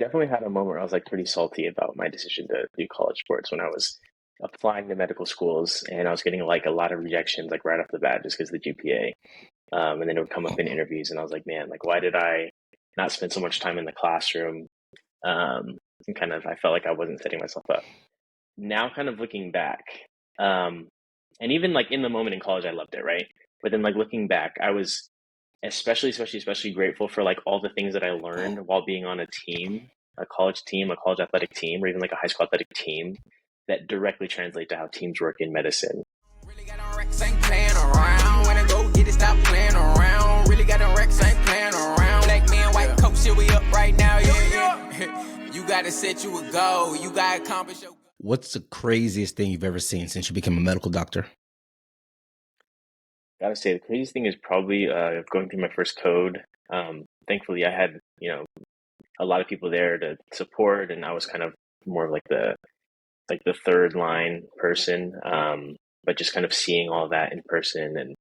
definitely had a moment where I was like pretty salty about my decision to do college sports when I was applying to medical schools, and I was getting like a lot of rejections like right off the bat just because of the GPA. And then it would come up in interviews, and I was like, man, like why did I not spend so much time in the classroom? And kind of I felt like I wasn't setting myself up. Now, kind of looking back, um, and even like in the moment in college, I loved it, right? But then like looking back, I was especially grateful for like all the things that I learned while being on a team, a college athletic team, or even like a high school athletic team that directly translate to how teams work in medicine. Really got on Rex, ain't playing around. When I go get it, stop playing around. Really got on Rex, ain't playing around. Black man, white coat, shit, we up right now, yeah. You gotta set you a goal. You gotta accomplish your. What's the craziest thing you've ever seen since you became a medical doctor? Gotta say, the craziest thing is probably going through my first code. Thankfully, I had a lot of people there to support, and I was kind of more of like the third line person. But just kind of seeing all that in person and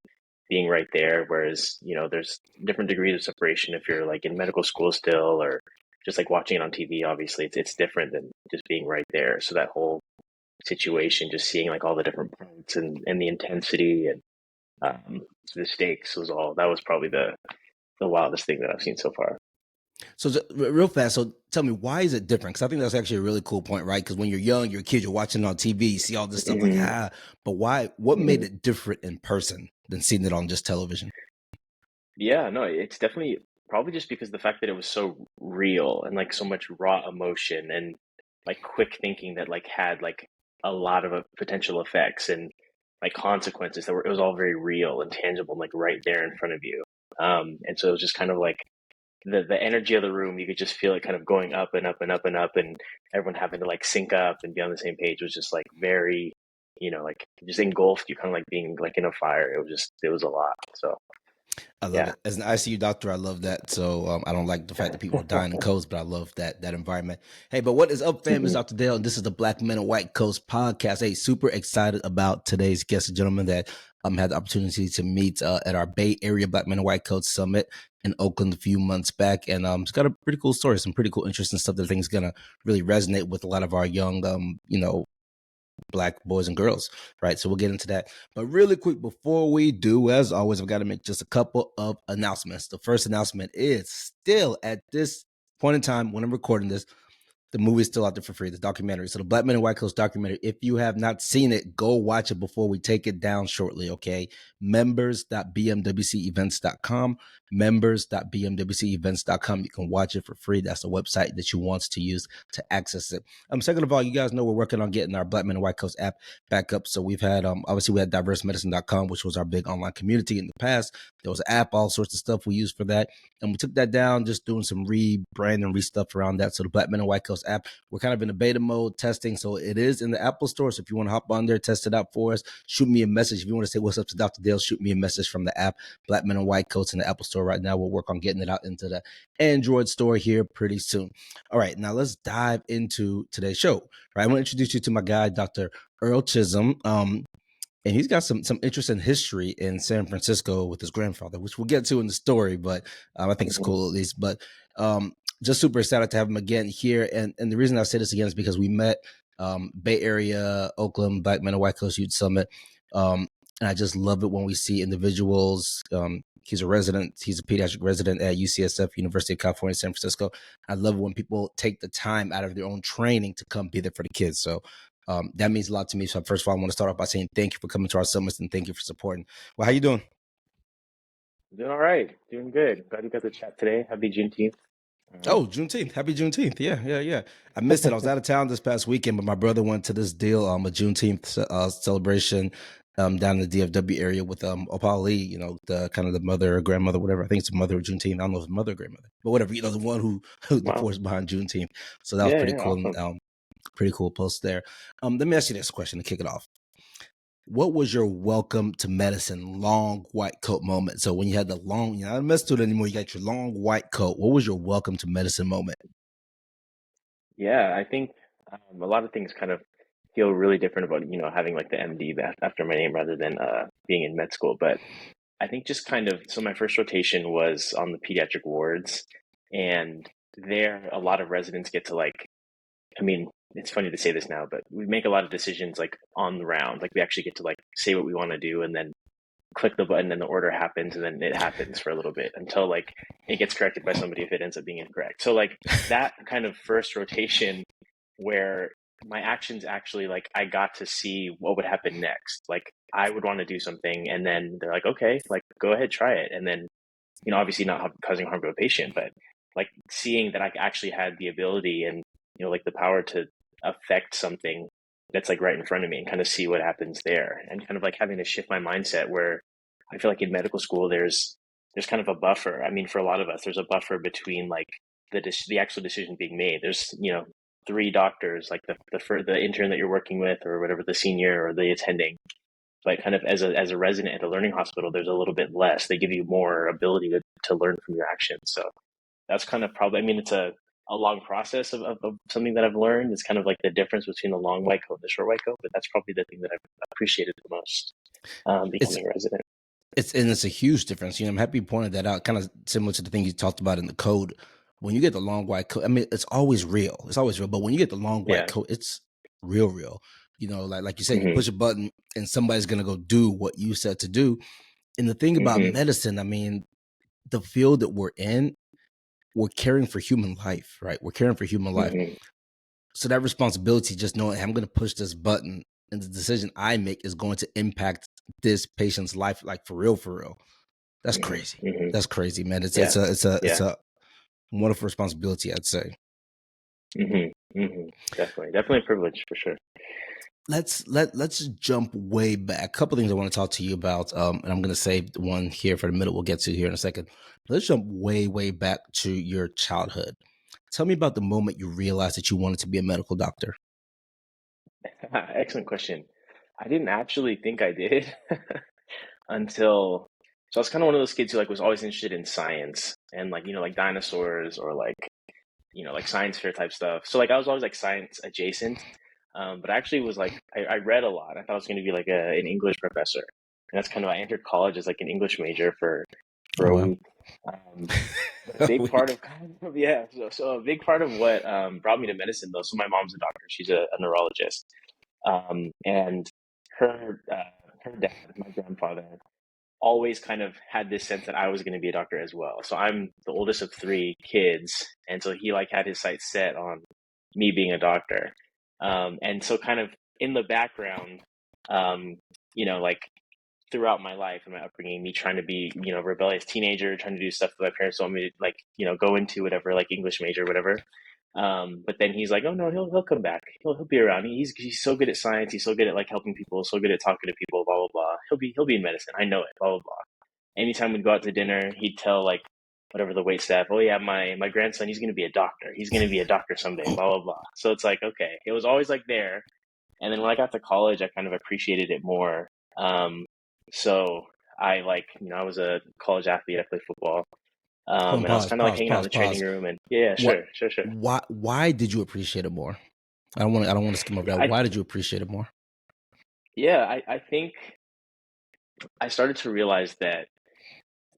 being right there. Whereas there's different degrees of separation if you're like in medical school still, or just like watching it on TV. Obviously, it's different than just being right there. So that whole situation, just seeing like all the different parts and the intensity and the stakes that was probably the wildest thing that I've seen so far. So real fast, so tell me, why is it different? Because I think that's actually a really cool point, right? Because when you're young, you're a kid, you're watching it on TV, you see all this stuff but why? What made it different in person than seeing it on just television? Yeah, no, it's definitely probably just because the fact that it was so real and like so much raw emotion and like quick thinking that like had like a lot of potential effects and like consequences it was all very real and tangible and like right there in front of you. And so it was just kind of like the energy of the room, you could just feel it kind of going up and up and up and up, and everyone having to like sync up and be on the same page was just like very, like just engulfed you, kind of like being like in a fire. It was a lot. So I love it. As an ICU doctor, I love that. So I don't like the fact that people are dying in codes, but I love that environment. Hey, but what is up, fam? It's Dr. Dale, and this is the Black Men and White Coats podcast. Hey, super excited about today's guest, a gentleman that had the opportunity to meet at our Bay Area Black Men and White Coats Summit in Oakland a few months back. And it's got a pretty cool story, some pretty cool, interesting stuff that I think is going to really resonate with a lot of our young, Black boys and girls, right? So we'll get into that. But really quick, before we do, as always, I've got to make just a couple of announcements. The first announcement is still at this point in time, when I'm recording this, the movie is still out there for free, the documentary. So the Black Men and White Coats documentary, if you have not seen it, go watch it before we take it down shortly, okay? Members.bmwcevents.com, members.bmwcevents.com. You can watch it for free. That's the website that you want to use to access it. Second of all, you guys know we're working on getting our Black Men and White Coats app back up. So we've had, obviously we had diversemedicine.com, which was our big online community in the past. There was an app, all sorts of stuff we used for that. And we took that down, just doing some rebrand and re-stuff around that. So the Black Men and White Coats app, we're kind of in a beta mode testing. So it is in the Apple Store. So if you want to hop on there, test it out for us, shoot me a message. If you want to say what's up to Dr. Dale, shoot me a message from the app, Black Men and White Coats in the Apple Store right now. We'll work on getting it out into the Android store here pretty soon. All right, now let's dive into today's show. Right, I want to introduce you to my guy, Dr. Earl Chism. And he's got some interesting history in San Francisco with his grandfather, which we'll get to in the story, but I think it's cool at least. But just super excited to have him again here. And the reason I say this again is because we met Bay Area, Oakland, Black Men and White Coats Youth Summit. And I just love it when we see individuals. He's a pediatric resident at UCSF, University of California, San Francisco. I love it when people take the time out of their own training to come be there for the kids. So that means a lot to me. So first of all, I want to start off by saying thank you for coming to our summits and thank you for supporting. Well, how you doing? Doing all right. Doing good. Glad you got to chat today. Happy Juneteenth. Oh, Juneteenth. Happy Juneteenth. Yeah. I missed it. I was out of town this past weekend, but my brother went to this deal, a Juneteenth celebration down in the DFW area with Opal Lee, the kind of the mother or grandmother, whatever. I think it's a mother of Juneteenth. I don't know if it's mother or grandmother, but whatever, the one who the force behind Juneteenth. So that was pretty cool. Awesome. Pretty cool post there. Let me ask you this question to kick it off. What was your welcome to medicine long white coat moment? So when you had the long, you're not a med student anymore, you got your long white coat. What was your welcome to medicine moment? Yeah, I think a lot of things kind of feel really different about, having like the MD after my name rather than being in med school. But I think just kind of, so my first rotation was on the pediatric wards, and there, a lot of residents get to like, I mean, it's funny to say this now, but we make a lot of decisions like on the round. Like we actually get to like say what we want to do and then click the button and the order happens and then it happens for a little bit until like it gets corrected by somebody if it ends up being incorrect. So like that kind of first rotation where my actions actually like I got to see what would happen next. Like I would want to do something and then they're like, okay, like go ahead, try it. And then, you know, obviously not causing harm to a patient, but like seeing that I actually had the ability and, you know, like the power to affect something that's like right in front of me and kind of see what happens there, and kind of like having to shift my mindset where I feel like in medical school there's kind of a buffer. I mean, for a lot of us, there's a buffer between like the actual decision being made. There's, you know, three doctors, like the intern that you're working with or whatever, the senior or the attending. But kind of as a resident at a learning hospital, there's a little bit less. They give you more ability to learn from your actions. So that's kind of probably, I mean, it's a long process of something that I've learned. It's kind of like the difference between the long white coat and the short white coat, but that's probably the thing that I've appreciated the most becoming a resident. It's a huge difference. You know, I'm happy you pointed that out, kind of similar to the thing you talked about in the code. When you get the long white coat, I mean, it's always real. It's always real. But when you get the long white coat, it's real. You know, like you said, you push a button and somebody's going to go do what you said to do. And the thing about medicine, I mean, the field that we're in, we're caring for human life, right? We're caring for human life. So that responsibility, just knowing, hey, I'm going to push this button and the decision I make is going to impact this patient's life, like for real. That's crazy. That's crazy, man. It's a wonderful responsibility, I'd say. Definitely a privilege for sure. Let's jump way back. A couple things I want to talk to you about, and I'm going to save one here for the minute we'll get to here in a second. Let's jump way back to your childhood. Tell me about the moment you realized that you wanted to be a medical doctor. Excellent question. I didn't actually think I did until, so I was kind of one of those kids who like was always interested in science and like, you know, like dinosaurs or like, you know, like science fair type stuff. So like I was always like science adjacent. But I actually was like, I read a lot. I thought I was going to be like an English professor. And that's kind of, I entered college as like an English major for a week. A big part of, so a big part of what brought me to medicine though. So my mom's a doctor. She's a neurologist. And her dad, my grandfather, always kind of had this sense that I was going to be a doctor as well. So I'm the oldest of three kids. And so he like had his sights set on me being a doctor. And so kind of in the background, you know, like throughout my life and my upbringing, me trying to be, you know, rebellious teenager, trying to do stuff that my parents want me to like, you know, go into whatever, like English major, whatever. But then he's like, oh no, he'll come back. He'll be around. He's so good at science. He's so good at like helping people, so good at talking to people, blah, blah, blah. He'll be in medicine. I know it, blah, blah, blah. Anytime we'd go out to dinner, he'd tell like whatever the wait staff, oh yeah, my grandson, he's going to be a doctor. He's going to be a doctor someday, blah, blah, blah. So it's like, okay, it was always like there. And then when I got to college, I kind of appreciated it more. So I like, you know, I was a college athlete. I played football. And I was kind of like hanging out in the training room and sure. Why did you appreciate it more? I don't want to skim over that. Why did you appreciate it more? Yeah, I think I started to realize that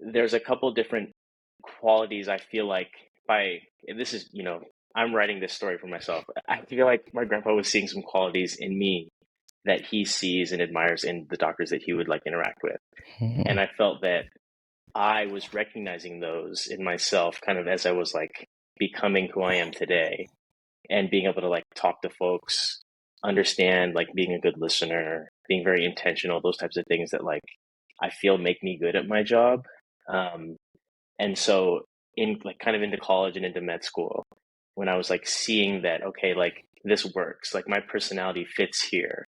there's a couple different qualities I feel like this is, you know, I'm writing this story for myself. I feel like my grandpa was seeing some qualities in me that he sees and admires in the doctors that he would like interact with. And I felt that I was recognizing those in myself kind of as I was like becoming who I am today and being able to like talk to folks, understand, like being a good listener, being very intentional, those types of things that like I feel make me good at my job. And so in like kind of into college and into med school, when I was like seeing that, okay, like this works, like my personality fits here.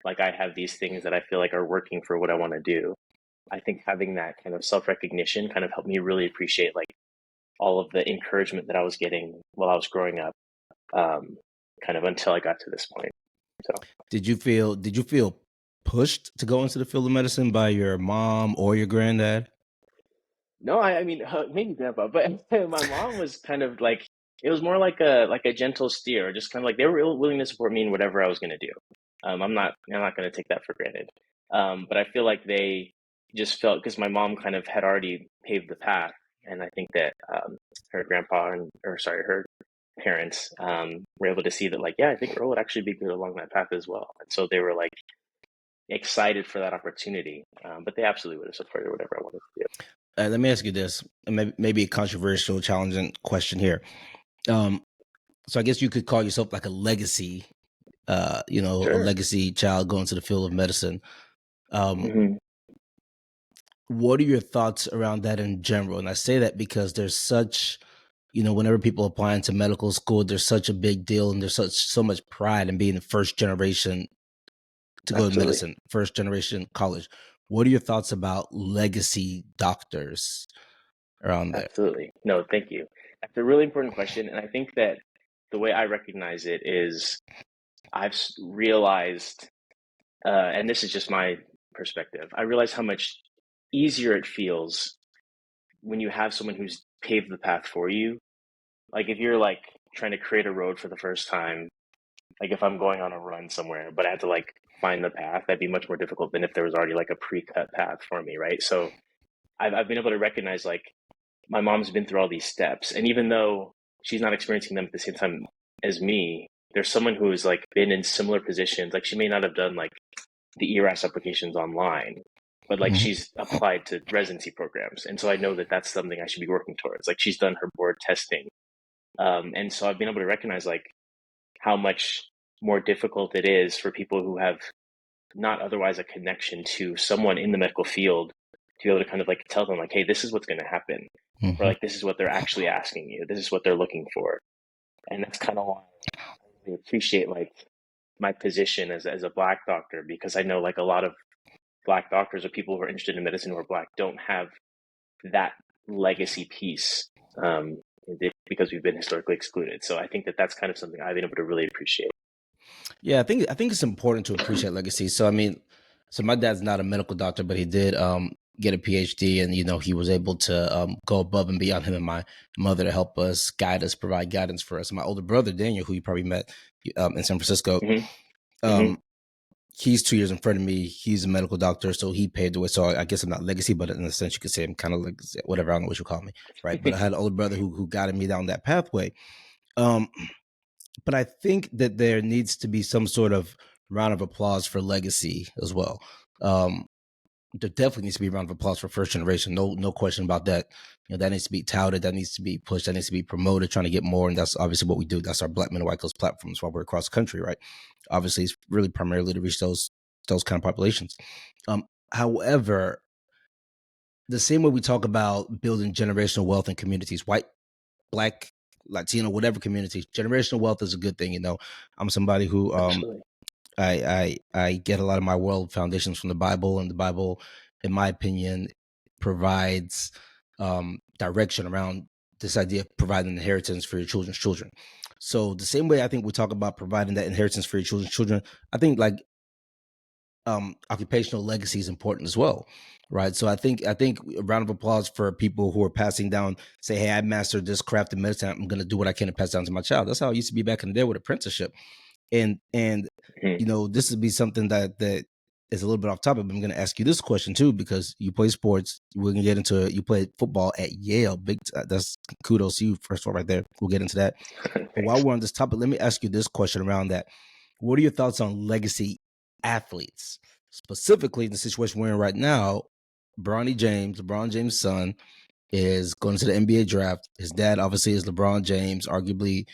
Like I have these things that I feel like are working for what I want to do. I think having that kind of self-recognition kind of helped me really appreciate like all of the encouragement that I was getting while I was growing up, kind of until I got to this point. So did you feel pushed to go into the field of medicine by your mom or your granddad? No, I mean, maybe grandpa, but my mom was kind of like, it was more like a gentle steer, just kind of like they were willing to support me in whatever I was going to do. I'm not going to take that for granted. But I feel like they just felt, because my mom kind of had already paved the path and I think that her her parents were able to see that, like, yeah, I think Earl would actually be good along that path as well. And so they were like excited for that opportunity, but they absolutely would have supported whatever I wanted to do. Let me ask you this, maybe a controversial, challenging question here. So I guess you could call yourself like a legacy, a Sure. legacy child going to the field of medicine. Hmm. What are your thoughts around that in general? And I say that because there's such, whenever people apply into medical school, there's such a big deal, and there's so much pride in being the first generation to go to Absolutely. medicine, first generation college. What are your thoughts about legacy doctors around there? Absolutely. No, thank you. That's a really important question. And I think that the way I recognize it is realized, and this is just my perspective, I realize how much easier it feels when you have someone who's paved the path for you. Like if you're like trying to create a road for the first time, like if I'm going on a run somewhere, but I had to like find the path, that'd be much more difficult than if there was already like a pre-cut path for me, right? So I've been able to recognize like my mom's been through all these steps, and even though she's not experiencing them at the same time as me, there's someone who's like been in similar positions. Like she may not have done like the ERAS applications online, but like Mhm. she's applied to residency programs, and so I know that that's something I should be working towards. Like she's done her board testing, and so I've been able to recognize like how much more difficult it is for people who have not otherwise a connection to someone in the medical field to be able to kind of like tell them like, hey, this is what's going to happen, or Mhm. like this is what they're actually asking you, this is what they're looking for. And that's kind of why I really appreciate like my position as a Black doctor, because I know like a lot of Black doctors or people who are interested in medicine who are Black don't have that legacy piece, because we've been historically excluded. So I think that that's kind of something I've been able to really appreciate. Yeah, I think it's important to appreciate legacy. So I mean, so my dad's not a medical doctor, but he did get a PhD, and he was able to go above and beyond, him and my mother, to help us, guide us, provide guidance for us. My older brother Daniel, who you probably met in San Francisco, Hmm. Hmm. um, he's 2 years in front of me. He's a medical doctor, so he paved the way. So I guess I'm not legacy, but in a sense, you could say I'm kind of like whatever. I don't know what you call me, right? But I had an older brother who guided me down that pathway. Um, but I think that there needs to be some sort of round of applause for legacy as well. Um, there definitely needs to be a round of applause for first generation. No question about that. That needs to be touted. That needs to be pushed. That needs to be promoted. Trying to get more, and that's obviously what we do. That's our Black Men and White Coats platforms while we're across the country, right? Obviously, it's really primarily to reach those kind of populations. However, the same way we talk about building generational wealth in communities, white, Black, Latino, whatever community, generational wealth is a good thing. I'm somebody who Absolutely. I get a lot of my world foundations from the Bible, and the Bible, in my opinion, provides direction around this idea of providing inheritance for your children's children. So the same way I think we talk about providing that inheritance for your children's children, I think like occupational legacy is important as well, right? So I think a round of applause for people who are passing down, say, hey, I mastered this craft of medicine, I'm going to do what I can to pass down to my child. That's how it used to be back in the day with apprenticeship. And Hmm. this would be something that is a little bit off topic, but I'm going to ask you this question too, because you play sports. We're going to get into it. You played football at Yale. That's kudos to you, first of all, right there. We'll get into that. But while Thanks. we're on this topic, let me ask you this question around that. What are your thoughts on legacy athletes, specifically in the situation we're in right now? LeBron James' son, is going to the NBA draft. His dad obviously is LeBron James, arguably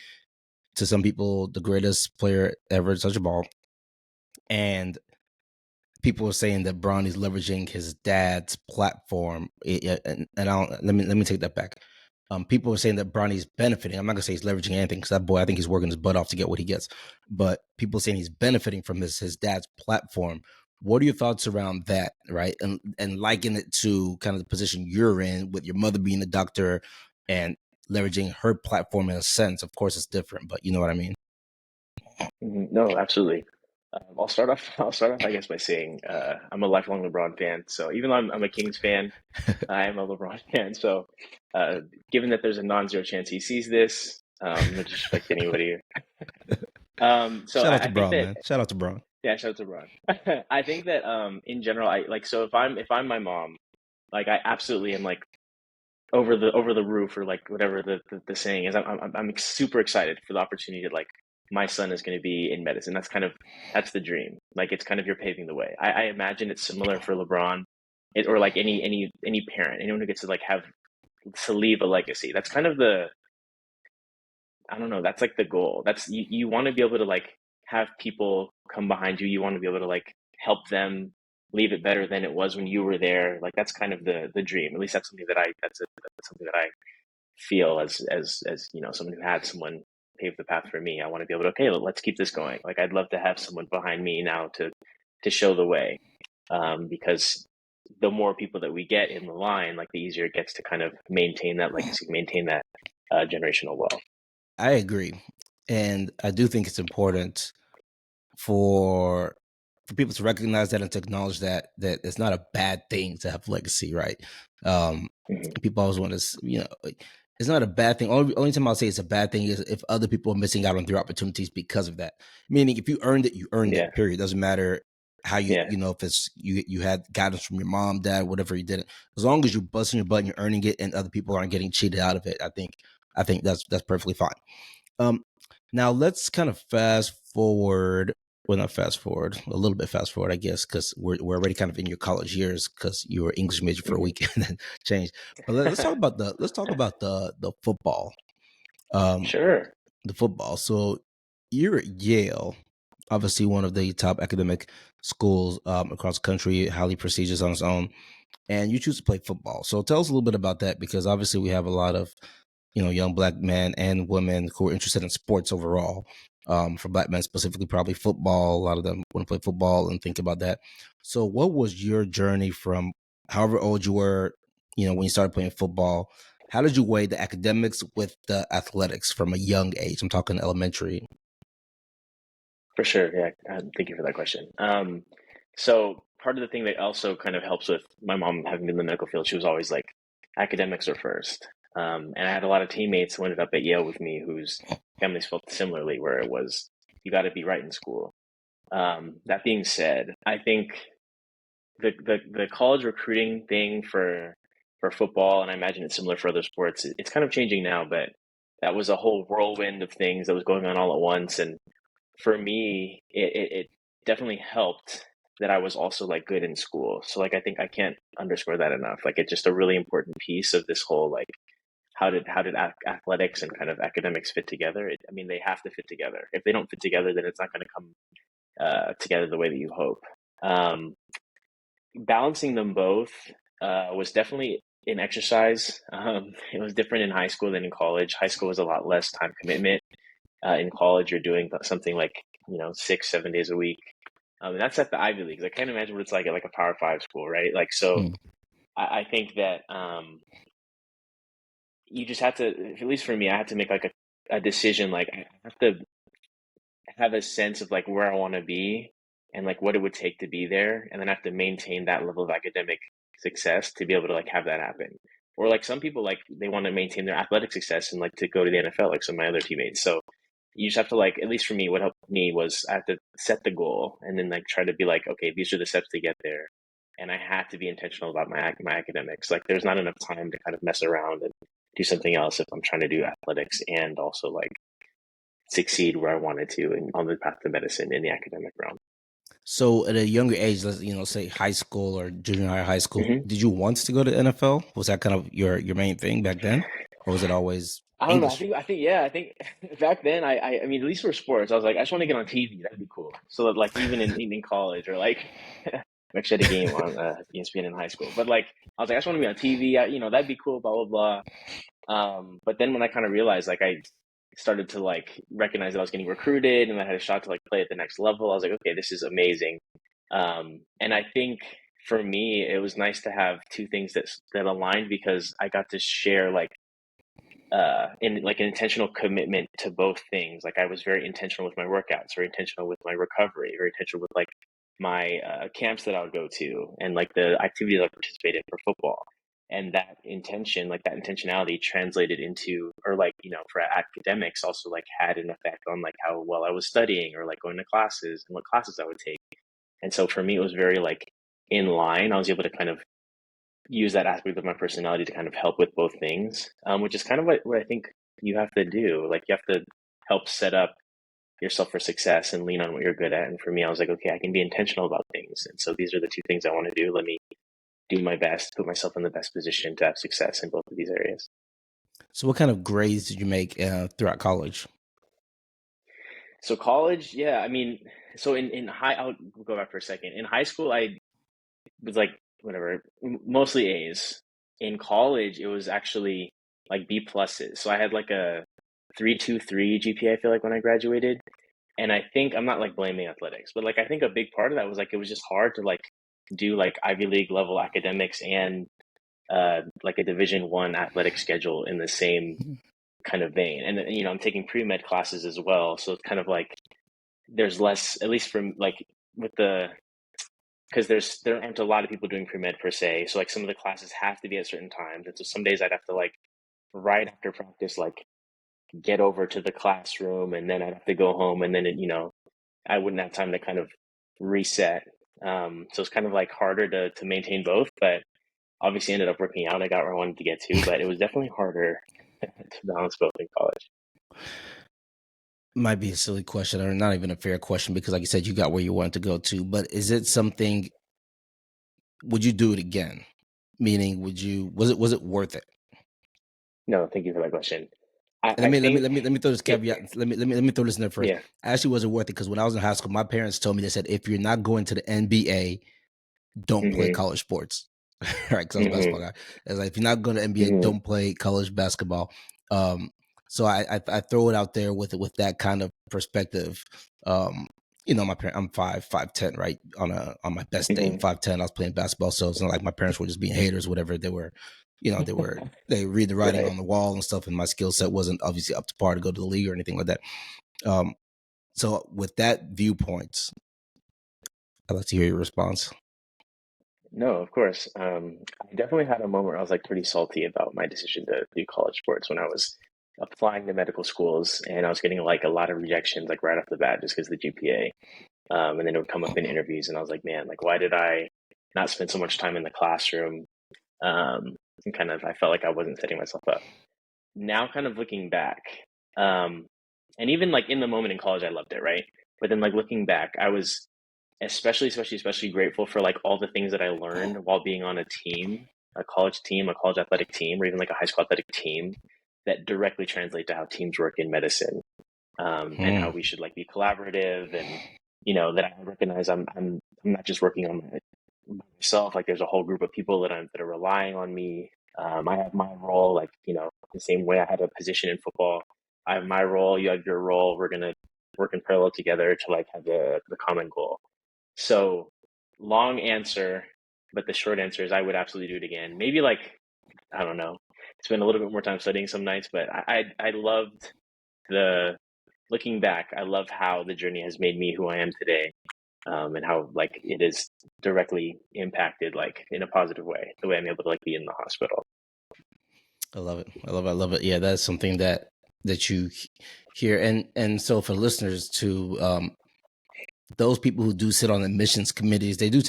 to some people the greatest player ever to touch a ball. And people are saying that Bronny's leveraging his dad's platform. And I don't, let me take that back. People are saying that Bronny's benefiting. I'm not gonna say he's leveraging anything, because that boy, I think he's working his butt off to get what he gets. But people are saying he's benefiting from his dad's platform. What are your thoughts around that, right? And liken it to kind of the position you're in with your mother being a doctor and leveraging her platform in a sense. Of course, it's different, but you know what I mean. Mhm. No, absolutely. I'll start off. I'll start off, I guess, by saying I'm a lifelong LeBron fan. So even though I'm a Kings fan, I am a LeBron fan. So given that there's a non-zero chance he sees this, no disrespect to anybody. So Shout out to I think Braun, that, man. Shout out to Braun. yeah, shout out to LeBron. I think that in general, I like, so if I'm my mom, like I absolutely am like over the roof, or like whatever the saying is. I'm super excited for the opportunity to like my son is going to be in medicine. That's the dream. Like it's kind of you're paving the way. I imagine it's similar for LeBron, or like any parent, anyone who gets to like have to leave a legacy. That's kind of the I don't know. That's like the goal. That's you want to be able to like have people come behind you. You want to be able to like help them leave it better than it was when you were there. Like that's kind of the dream. At least that's something that that's something that I feel as you know, someone who had someone pave the path for me. I want to be able to, okay, let's keep this going. Like I'd love to have someone behind me now to show the way. Because the more people that we get in the line, like the easier it gets to kind of maintain that legacy, maintain that generational wealth. I agree, and I do think it's important for people to recognize that and to acknowledge that it's not a bad thing to have legacy, right? Mhm. People always want to, you know, it's not a bad thing. Only time I'll say it's a bad thing is if other people are missing out on their opportunities because of that. Meaning, if you earned it, you earned Yeah, it. Period. Doesn't matter how yeah, you know, if it's you had guidance from your mom, dad, whatever you did. As long as you're busting your butt and you're earning it, and other people aren't getting cheated out of it, I think that's perfectly fine. Um, Now let's kind of fast forward. Well, not fast forward, a little bit fast forward, I guess, because we're already kind of in your college years because you were English major for a mhm. week and then changed. But let's talk about the football. Um, Sure. the football. So you're at Yale, obviously one of the top academic schools across the country, highly prestigious on its own, and you choose to play football. So tell us a little bit about that, because obviously we have a lot of, you know, young black men and women who are interested in sports overall. For black men specifically, probably football. A lot of them want to play football and think about that. So, what was your journey from however old you were, you know, when you started playing football? How did you weigh the academics with the athletics from a young age? I'm talking elementary. For sure. Yeah. Thank you for that question. So part of the thing that also kind of helps with my mom having been in the medical field, she was always like, academics are first. And I had a lot of teammates who ended up at Yale with me whose families felt similarly, where it was, you got to be right in school. That being said, I think the college recruiting thing for football, and I imagine it's similar for other sports, it's kind of changing now, but that was a whole whirlwind of things that was going on all at once. And for me, it definitely helped that I was also like good in school. So like I think I can't underscore that enough. Like it's just a really important piece of this whole like how did athletics and kind of academics fit together? I mean, they have to fit together. If they don't fit together, then it's not going to come together the way that you hope. Um, Balancing them both was definitely an exercise. It was different in high school than in college. High school was a lot less time commitment. In college, you're doing something like, you know, 6, 7 days a week. And that's at the Ivy Leagues. I can't imagine what it's like at like a Power Five school, right? Like, so Hmm. I think that you just have to, at least for me, I had to make like a decision. Like, I have to have a sense of like where I want to be and like what it would take to be there, and then I have to maintain that level of academic success to be able to like have that happen. Or like some people like they want to maintain their athletic success and like to go to the NFL, like some of my other teammates. So you just have to like, at least for me, what helped me was I have to set the goal and then like try to be like, okay, these are the steps to get there. And I have to be intentional about my academics. Like there's not enough time to kind of mess around and do something else if I'm trying to do athletics and also like succeed where I wanted to and on the path to medicine in the academic realm. So, at a younger age, let's, you know, say high school or junior high, high school, Hmm. did you want to go to NFL? Was that kind of your main thing back then, or was it always I don't know. English? Yeah. I think back then, I mean, at least for sports, I was like, I just want to get on TV. That'd be cool. So that, like, even in college or like, I actually had a game on ESPN in high school. But like, I was like, I just want to be on TV. You know, that'd be cool. Blah blah blah. But then when I kind of realized, like, I started to like recognize that I was getting recruited and I had a shot to like play at the next level. I was like, okay, this is amazing. And I think for me, it was nice to have two things that aligned because I got to share like in like an intentional commitment to both things. Like I was very intentional with my workouts, very intentional with my recovery, very intentional with like my camps that I would go to and like the activities I participated in for football. And that intention, like that intentionality translated into, or like, you know, for academics also like had an effect on like how well I was studying or like going to classes and what classes I would take. And so for me, it was very like in line. I was able to kind of use that aspect of my personality to kind of help with both things, which is kind of what I think you have to do. Like you have to help set up yourself for success and lean on what you're good at. And for me, I was like, okay, I can be intentional about things. And so these are the two things I want to do. Let me do my best, put myself in the best position to have success in both of these areas. So, what kind of grades did you make throughout college? So college, yeah, I mean, so in high, I'll go back for a second. In high school, I was like, whatever, mostly A's. In college, it was actually like B pluses. So I had like a 3.23 GPA, I feel like, when I graduated. And I think I'm not like blaming athletics, but like I think a big part of that was like it was just hard to like do like Ivy League level academics and like a Division 1 athletic schedule in the same kind of vein. And you know, I'm taking pre-med classes as well, so it's kind of like there's less, at least from like with the because there aren't a lot of people doing pre-med per se. So like some of the classes have to be at certain times. And so some days I'd have to like right after practice like get over to the classroom, and then I'd have to go home, and then you know, I wouldn't have time to kind of reset. So it's kind of like harder to maintain both, but obviously ended up working out. I got where I wanted to get to, but it was definitely harder to balance both in college. Might be a silly question, or not even a fair question, because like you said, you got where you wanted to go to. But is it something? Would you do it again? Meaning, was it worth it? No, thank you for that question. I, And I think, let me throw this yeah, caveat. Let me throw this in there first. yeah, Actually, wasn't worth it because when I was in high school, my parents told me, they said, if you're not going to the NBA, don't play hmm college sports. Right? Because I was a hmm basketball guy. It's like, if you're not going to NBA, hmm don't play college basketball. Um, so I throw it out there with that kind of perspective. Um, you know, I'm 5'10", right? On my best day, hmm 5'10", I was playing basketball. So it's not like my parents were just being haters, whatever. They were, you know, they read the writing right. on the wall and stuff. And my skill set wasn't obviously up to par to go to the league or anything like that. Um, so with that viewpoint, I'd like to hear your response. No, of course. I definitely had a moment where I was like pretty salty about my decision to do college sports when I was applying to medical schools, and I was getting like a lot of rejections like right off the bat just because of the GPA. And then it would come up in interviews, and I was like, man, like why did I not spend so much time in the classroom? And kind of I felt like I wasn't setting myself up. Now, kind of looking back, um, and even like in the moment in college, I loved it, right? But then like looking back, I was especially grateful for like all the things that I learned while being on a team, a college athletic team, or even like a high school athletic team that directly translate to how teams work in medicine, and how we should like be collaborative, and you know that I recognize I'm not just working on myself. Like there's a whole group of people that are relying on me. I have my role, like you know, the same way I had a position in football. I have my role. You have your role. We're gonna work in parallel together to like have the common goal. So long answer, but the short answer is I would absolutely do it again. Maybe like, I don't know, spend a little bit more time studying some nights, but I loved the looking back. I love how the journey has made me who I am today, and how like it is directly impacted like in a positive way, the way I'm able to like be in the hospital. I love it. I love it. Yeah, that's something that you hear, and so for listeners to those people who do sit on admissions committees, they do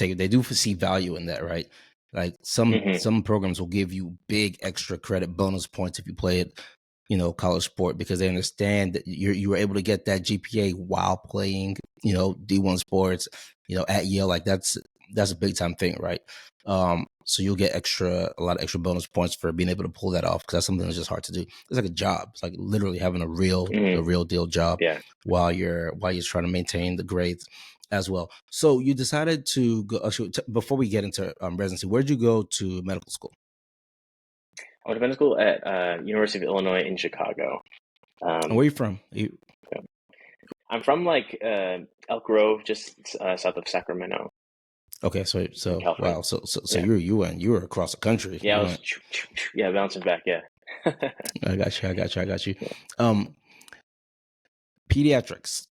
see value in that, right? Like hmm some programs will give you big extra credit bonus points if you play it, you know, college sport, because they understand that you were able to get that GPA while playing, you know, D1 sports, you know, at Yale. Like that's a big time thing, right? So you'll get a lot of extra bonus points for being able to pull that off, because that's something that's just hard to do. It's like a job. It's like literally having a hmm real deal job Yeah. while you're trying to maintain the grades as well. So you decided to go. Actually, before we get into residency, where'd you go to medical school? I went to medical school at University of Illinois in Chicago. And where are Um, you from? I'm from like Elk Grove, just south of Sacramento Okay, in so California. wow, so Yeah. you were across the country. Yeah, I was yeah, bouncing back, yeah. I got you. Um, Pediatrics.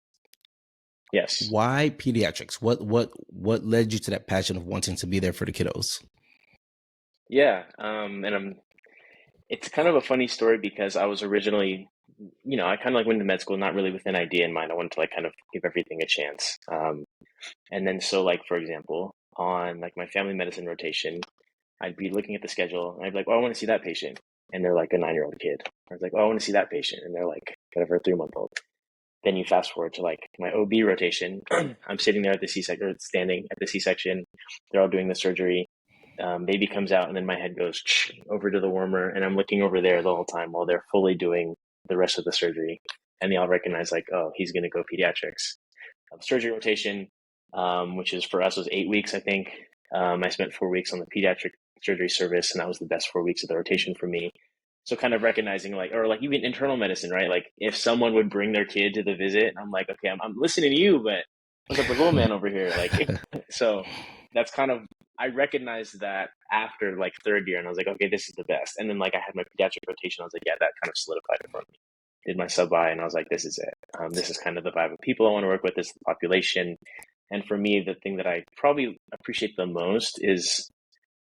Yes. Why pediatrics? What led you to that passion of wanting to be there for the kiddos? Yeah. And it's kind of a funny story because I was originally, you know, I kind of like went to med school, not really with an idea in mind. I wanted to like kind of give everything a chance. And then so like, for example, on like my family medicine rotation, I'd be looking at the schedule and I'd be like, oh, I want to see that patient. And they're like a 9-year-old kid. I was like, oh, I want to see that patient. And they're like, whatever, a 3-month-old. Then you fast forward to like my OB rotation. I'm sitting there at the C-section, or standing at the C-section. They're all doing the surgery. Baby comes out, and then my head goes over to the warmer, and I'm looking over there the whole time while they're fully doing the rest of the surgery. And they all recognize like, oh, he's going to go pediatrics. Surgery rotation, which is for us was 8 weeks, I think. I spent 4 weeks on the pediatric surgery service, and that was the best 4 weeks of the rotation for me. So kind of recognizing like, or like even internal medicine, right? Like if someone would bring their kid to the visit, I'm like, okay, I'm listening to you, but what's up with little man over here? Like, so that's kind of, I recognized that after like 3rd year, and I was like, okay, this is the best. And then like I had my pediatric rotation. I was like, yeah, that kind of solidified it for me. Did my sub-I, and I was like, this is it. This is kind of the vibe of people I want to work with. This is the population. And for me, the thing that I probably appreciate the most is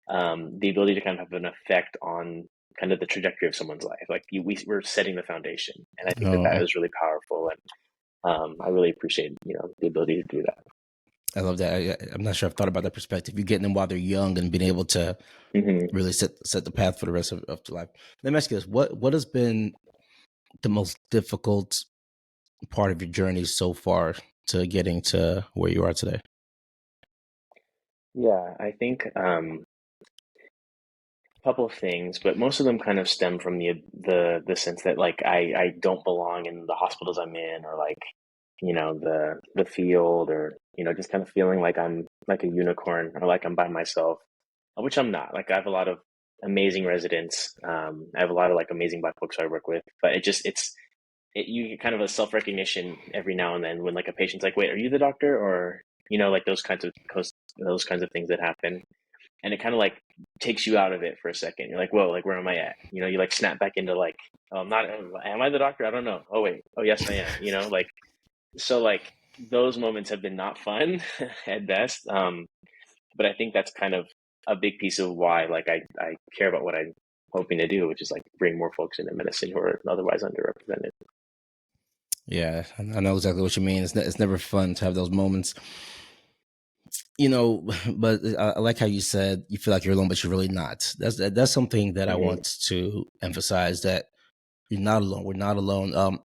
the ability to kind of have an effect on kind of the trajectory of someone's life. Like we're setting the foundation, and I think that is really powerful, and I really appreciate the ability to do that. I love that. I'm not sure I've thought about that perspective. You're getting them while they're young and being able to really set the path for the rest of their life. Let me ask you this: what has been the most difficult part of your journey so far to getting to where you are today? Yeah, I think couple of things, but most of them kind of stem from the sense that like I don't belong in the hospitals I'm in, or like the field, or just kind of feeling like I'm like a unicorn, or like I'm by myself, which I'm not. Like I have a lot of amazing residents. I have a lot of like amazing Black folks I work with, but you get kind of a self-recognition every now and then when like a patient's like, wait, are you the doctor? Or like those kinds of things that happen. And it kind of like takes you out of it for a second. You're like, whoa, like, where am I at? You like snap back into like, oh, am I the doctor? I don't know. Oh, wait. Oh, yes, I am. Like, so like those moments have been not fun at best. But I think that's kind of a big piece of why, like, I care about what I'm hoping to do, which is like bring more folks into medicine who are otherwise underrepresented. Yeah, I know exactly what you mean. It's never fun to have those moments. But I like how you said you feel like you're alone, but you're really not. That's something that I want to emphasize, that you're not alone. We're not alone.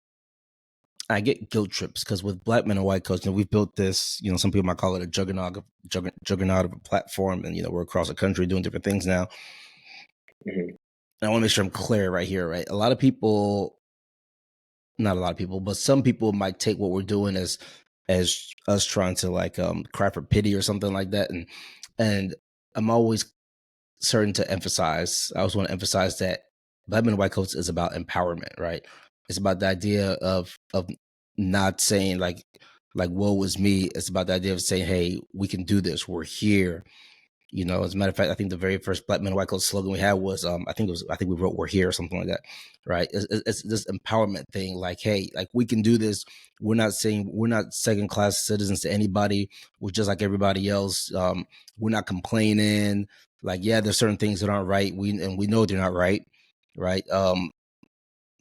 I get guilt trips because with Black men and white coats, we've built this, some people might call it a juggernaut of a platform, and we're across the country doing different things now. And I want to make sure I'm clear right here, right? Not a lot of people, but some people might take what we're doing as us trying to like cry for pity or something like that, and I'm always certain to emphasize. I always want to emphasize that Black men and white coats is about empowerment, right? It's about the idea of not saying like woe is me. It's about the idea of saying, hey, we can do this. We're here. As a matter of fact, I think the very first Black men and white coats slogan we had was I think we wrote "We're here" or something like that, right? It's this empowerment thing, like, hey, like we can do this. We're not second class citizens to anybody. We're just like everybody else. We're not complaining. Like, yeah, there's certain things that aren't right. We know they're not right, right?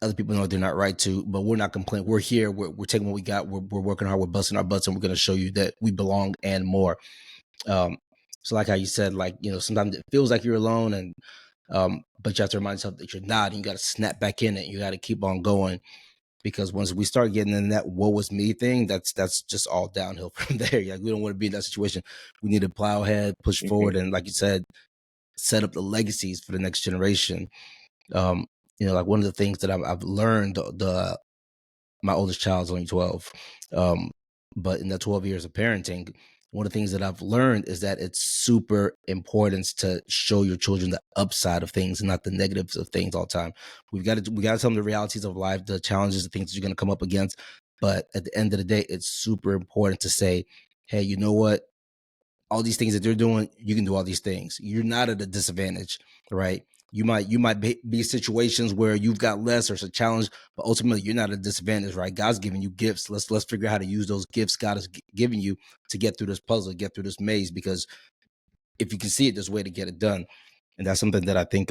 Other people know they're not right too, but we're not complaining. We're here. We're taking what we got. We're working hard. We're busting our butts, and we're going to show you that we belong and more. So like how you said, like, sometimes it feels like you're alone, and but you have to remind yourself that you're not, and you got to snap back in it. You got to keep on going, because once we start getting in that woe is me thing, that's just all downhill from there. Like, we don't want to be in that situation. We need to plow ahead, push forward, and like you said, set up the legacies for the next generation. Like one of the things that I've learned, my oldest child's only 12, but in the 12 years of parenting, one of the things that I've learned is that it's super important to show your children the upside of things and not the negatives of things all the time. We got to tell them the realities of life, the challenges, the things that you're going to come up against. But at the end of the day, it's super important to say, hey, you know what? All these things that they're doing, you can do all these things. You're not at a disadvantage, right? You might be situations where you've got less or it's a challenge, but ultimately you're not at a disadvantage, right? God's giving you gifts. Let's figure out how to use those gifts God has given you to get through this puzzle, get through this maze, because if you can see it, there's a way to get it done. And that's something that I think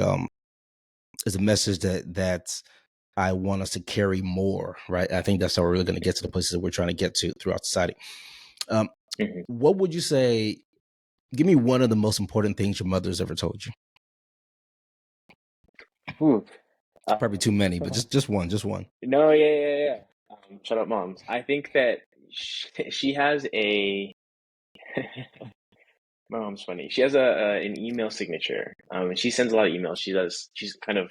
is a message that I want us to carry more, right? I think that's how we're really going to get to the places that we're trying to get to throughout society. What would you say, give me one of the most important things your mother's ever told you? Ooh. Probably too many, but just one, just one. No, yeah. Shut up, moms. I think that she has a. My mom's funny. She has an email signature. And she sends a lot of emails. She's kind of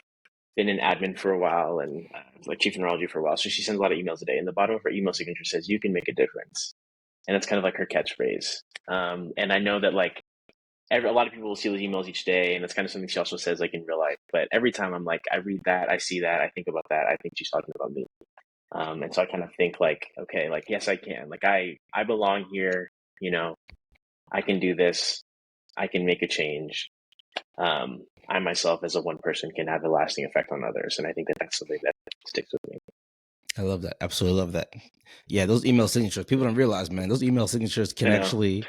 been an admin for a while and like chief neurology for a while. So she sends a lot of emails a day. And the bottom of her email signature says, "You can make a difference," and it's kind of like her catchphrase. And I know that like a lot of people will see those emails each day, and that's kind of something she also says like in real life. But every time I'm like, I read that, I see that, I think about that, I think she's talking about me. And so I kind of think like, okay, like yes, I can. Like I belong here. You know, I can do this. I can make a change. I myself, as a one person, can have a lasting effect on others, and I think that that's something that sticks with me. I love that. Absolutely love that. Yeah, those email signatures, people don't realize, man, those email signatures can actually,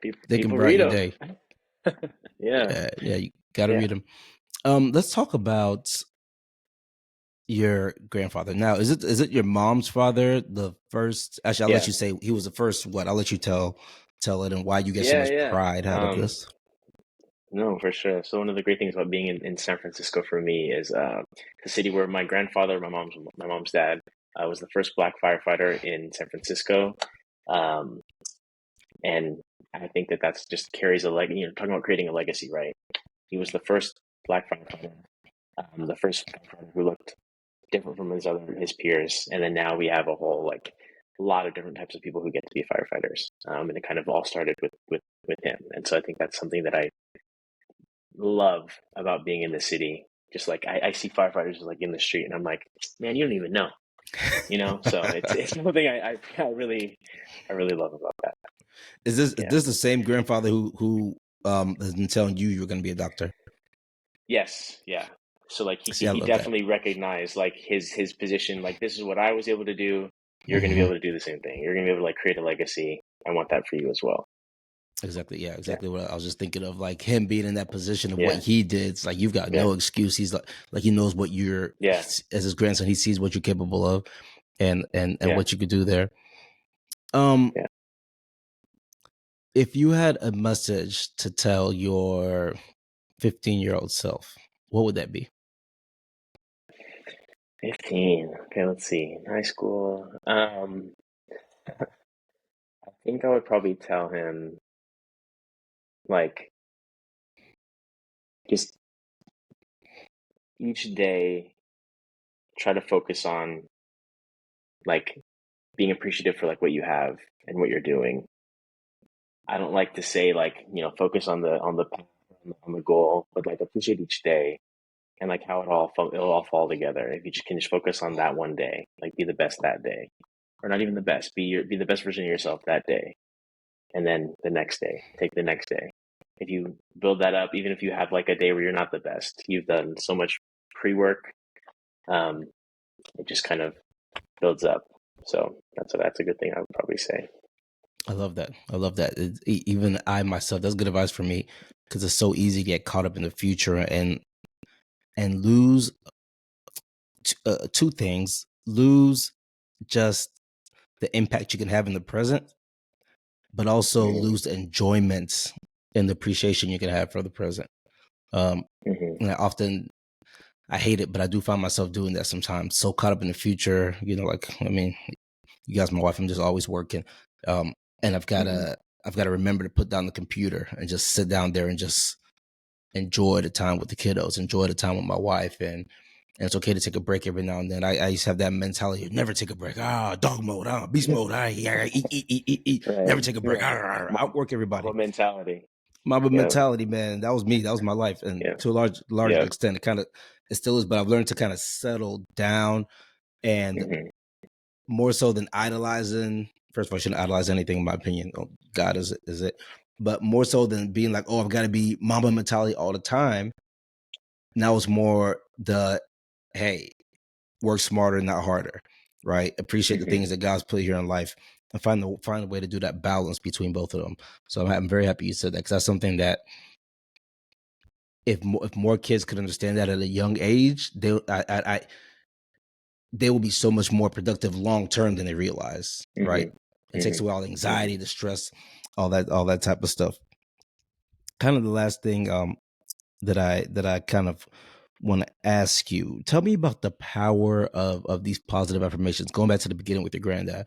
they can People brighten your read day. them. Yeah. Yeah, you got to read them. Let's talk about your grandfather. Now, is it your mom's father, the first? Actually, I'll let you say he was the first. What? I'll let you tell it and why you get so much pride out of this. No, for sure. So one of the great things about being in San Francisco for me is the city where my grandfather, my mom's dad, was the first Black firefighter in San Francisco, and I think that that's just carries a legacy. You know, talking about creating a legacy, right? He was the first Black firefighter, the first firefighter who looked different from his peers, and then now we have a whole like a lot of different types of people who get to be firefighters, and it kind of all started with him. And so I think that's something that I love about being in the city. Just like I see firefighters like in the street, and I'm like, man, you don't even know, you know. So it's something I really love about that. Is this the same grandfather who has been telling you you're going to be a doctor? Yes, yeah. So like he definitely recognized like his position. Like this is what I was able to do. You're going to be able to do the same thing. You're going to be able to like create a legacy. I want that for you as well. Exactly. Yeah, exactly what I was just thinking of, like him being in that position of what he did. It's like you've got no excuse. He's like he knows what you're as his grandson, he sees what you're capable of and what you could do there. If you had a message to tell your 15-year-old self, what would that be? 15. Okay, let's see. High school. I think I would probably tell him like just each day try to focus on like being appreciative for like what you have and what you're doing. I don't like to say like, you know, focus on the path, on the goal, but like appreciate each day and like how it'll all fall together. If you can just focus on that one day, like be the best that day, or not even the best, be the best version of yourself that day, and then the next day, take the next day. If you build that up, even if you have like a day where you're not the best, you've done so much pre-work. It just kind of builds up. So that's a good thing I would probably say. I love that. Even I myself, that's good advice for me because it's so easy to get caught up in the future and lose two things. Lose just the impact you can have in the present, but also lose the enjoyment and the appreciation you can have for the present. And I hate it, but I do find myself doing that sometimes. So caught up in the future, you know, like, I mean, you guys, my wife, I'm just always working. And I've got to remember to put down the computer and just sit down there and just enjoy the time with the kiddos, enjoy the time with my wife. And it's okay to take a break every now and then. I used to have that mentality, never take a break. Dog mode, beast mode. Eat. Right. Never take a break. Outwork everybody. Mamba mentality, man. That was me. That was my life. And to a large extent, it still is, but I've learned to kind of settle down and more so than idolizing. First of all, I shouldn't idolize anything, in my opinion. Oh, God is it. But more so than being like, I've got to be Mamba mentality all the time. Now it's more hey, work smarter, not harder, right? Appreciate the things that God's put here in life and find a way to do that balance between both of them. So I'm very happy you said that because that's something that if more kids could understand that at a young age, they will be so much more productive long term than they realize, right? It takes away all the anxiety, the stress, all that type of stuff. Kind of the last thing that I kind of want to ask you, tell me about the power of these positive affirmations. Going back to the beginning with your granddad,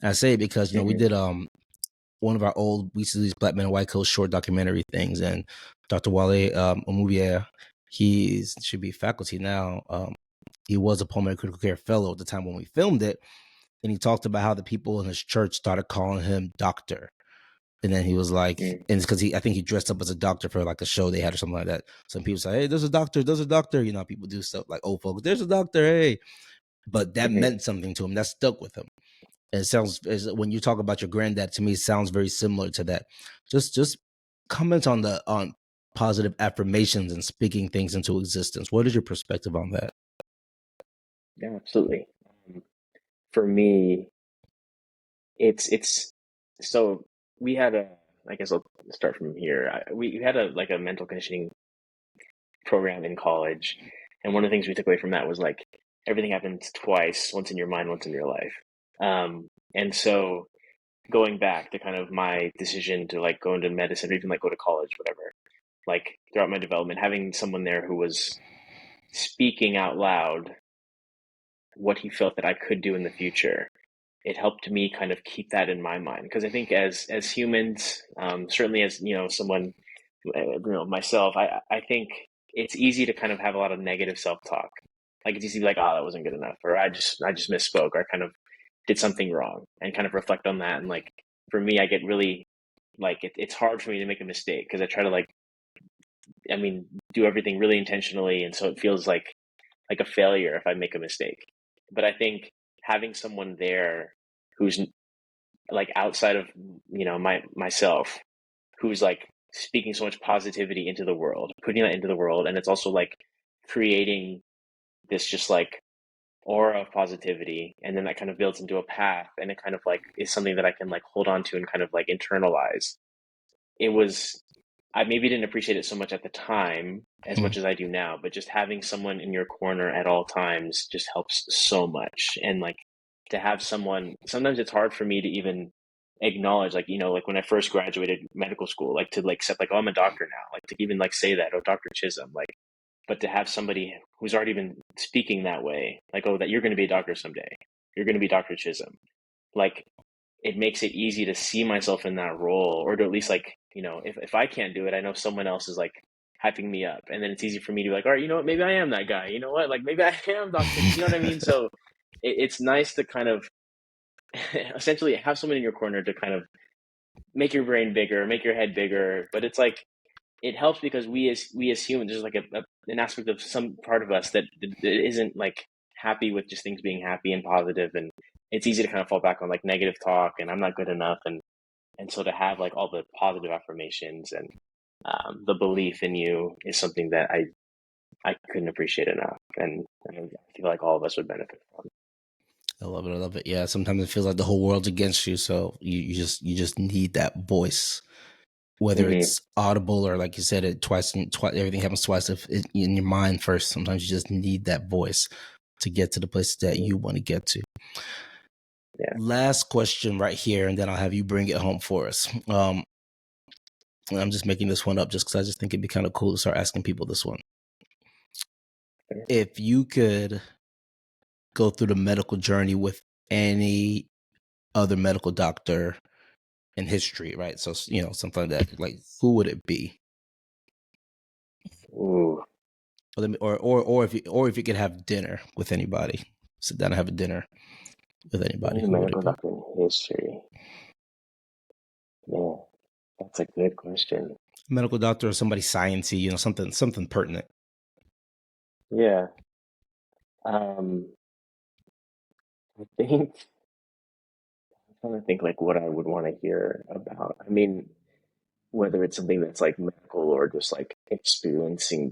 I say it because we did one of our we used to do these Black Men and White Coats short documentary things, and Dr. Wale Omubiya, he should be faculty now. He was a pulmonary critical care fellow at the time when we filmed it, and he talked about how the people in his church started calling him doctor. And then he was like, and it's because I think he dressed up as a doctor for like a show they had or something like that. Some people say, hey, there's a doctor. People do stuff like old folks, there's a doctor, hey. But that meant something to him. That stuck with him. And it sounds, when you talk about your granddad, to me, it sounds very similar to that. Just comment on positive affirmations and speaking things into existence. What is your perspective on that? Yeah, absolutely. For me, it's so we had I guess I'll start from here. We had a mental conditioning program in college, and one of the things we took away from that was like everything happens twice, once in your mind, once in your life. And so going back to kind of my decision to like go into medicine or even like go to college, whatever, like throughout my development, having someone there who was speaking out loud what he felt that I could do in the future, it helped me kind of keep that in my mind. Because I think as humans, certainly as someone, myself, I think it's easy to kind of have a lot of negative self-talk. Like it's easy to be like, oh, that wasn't good enough, or I just misspoke, or I kind of did something wrong, and kind of reflect on that. And like for me, I get really like it's hard for me to make a mistake because I try to do everything really intentionally, and so it feels like a failure if I make a mistake. But I think having someone there who's like outside of myself, who's like speaking so much positivity into the world, putting that into the world, and it's also like creating this just like aura of positivity, and then that kind of builds into a path, and it kind of like is something that I can like hold on to and kind of like internalize. I maybe didn't appreciate it so much at the time as much as I do now, but just having someone in your corner at all times just helps so much. And like to have someone, sometimes it's hard for me to even acknowledge, like when I first graduated medical school, like to like accept like, oh, I'm a doctor now, like to even like say that, oh, Dr. Chism, like, but to have somebody who's already been speaking that way, like, oh, that you're going to be a doctor someday, you're going to be Dr. Chism, like it makes it easy to see myself in that role, or to at least like, if I can't do it, I know someone else is like hyping me up, and then it's easy for me to be like, all right, you know what, maybe I am that guy, you know what, like maybe I am Dr. You know what I mean? So it's nice to kind of essentially have someone in your corner to kind of make your brain bigger, make your head bigger. But it's like, it helps because we as humans, there's like an aspect of some part of us that isn't like happy with just things being happy and positive, and it's easy to kind of fall back on like negative talk and I'm not good enough, and so to have like all the positive affirmations and the belief in you is something that I couldn't appreciate enough, and I feel like all of us would benefit from. I love it. I love it. Yeah, sometimes it feels like the whole world's against you, so you just need that voice, whether it's audible or like you said it twice. Everything happens twice if in your mind first. Sometimes you just need that voice to get to the place that you want to get to. Yeah. Last question right here, and then I'll have you bring it home for us. And I'm just making this one up just because I just think it'd be kind of cool to start asking people this one. If you could go through the medical journey with any other medical doctor in history, right? So, something like that, like who would it be? Ooh. Or if you could have dinner with anybody, sit down and have a dinner with anybody. Any medical doctor in history? Yeah, that's a good question. Medical doctor or somebody sciencey, something pertinent. Yeah. I think I'm trying to think like what I would want to hear about. I mean, whether it's something that's like medical or just like experiencing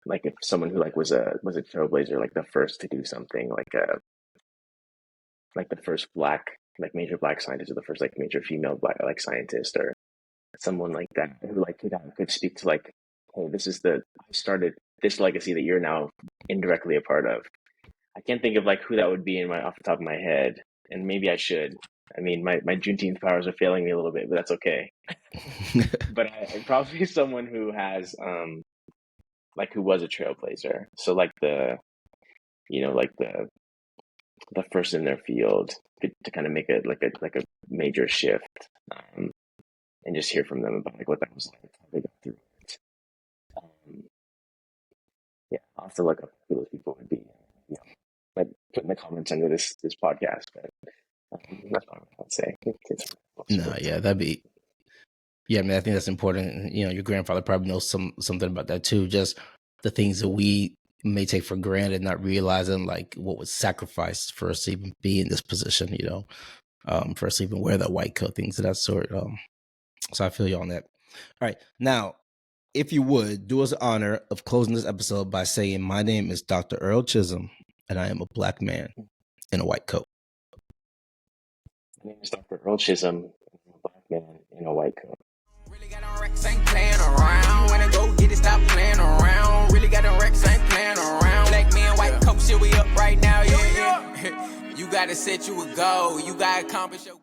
like if someone who like was a trailblazer, like the first to do something, like the first major black scientist, or the first like major female black like scientist, or someone like that who like could speak to like, hey, I started this legacy that you're now indirectly a part of. I can't think of like who that would be off the top of my head, and maybe I should. I mean, my Juneteenth powers are failing me a little bit, but that's okay. But probably someone who has like who was a trailblazer. So like like the first in their field to kind of make it like a major shift, and just hear from them about like what that was like, how they got through it. Yeah, I'll have to look up who those people would be. Like put in the comments under this podcast, but that's probably what I'd say. No, yeah, that'd be. Yeah, I mean, I think that's important. Your grandfather probably knows something about that too. Just the things that we may take for granted, not realizing like what was sacrificed for us to even be in this position. For us to even wear that white coat, things of that sort. So I feel you on that. All right, now, if you would do us the honor of closing this episode by saying, "My name is Dr. Earl Chism, and I am a Black man in a white coat." My name is Dr. Earl Chism, a Black man in a white coat. Really got them Rex, ain't playing around. When I go get it, stop playing around. Really got them Rex, ain't playing around. Black man, white coat, shit, we up right now, yeah. You gotta set you a goal. You gotta accomplish your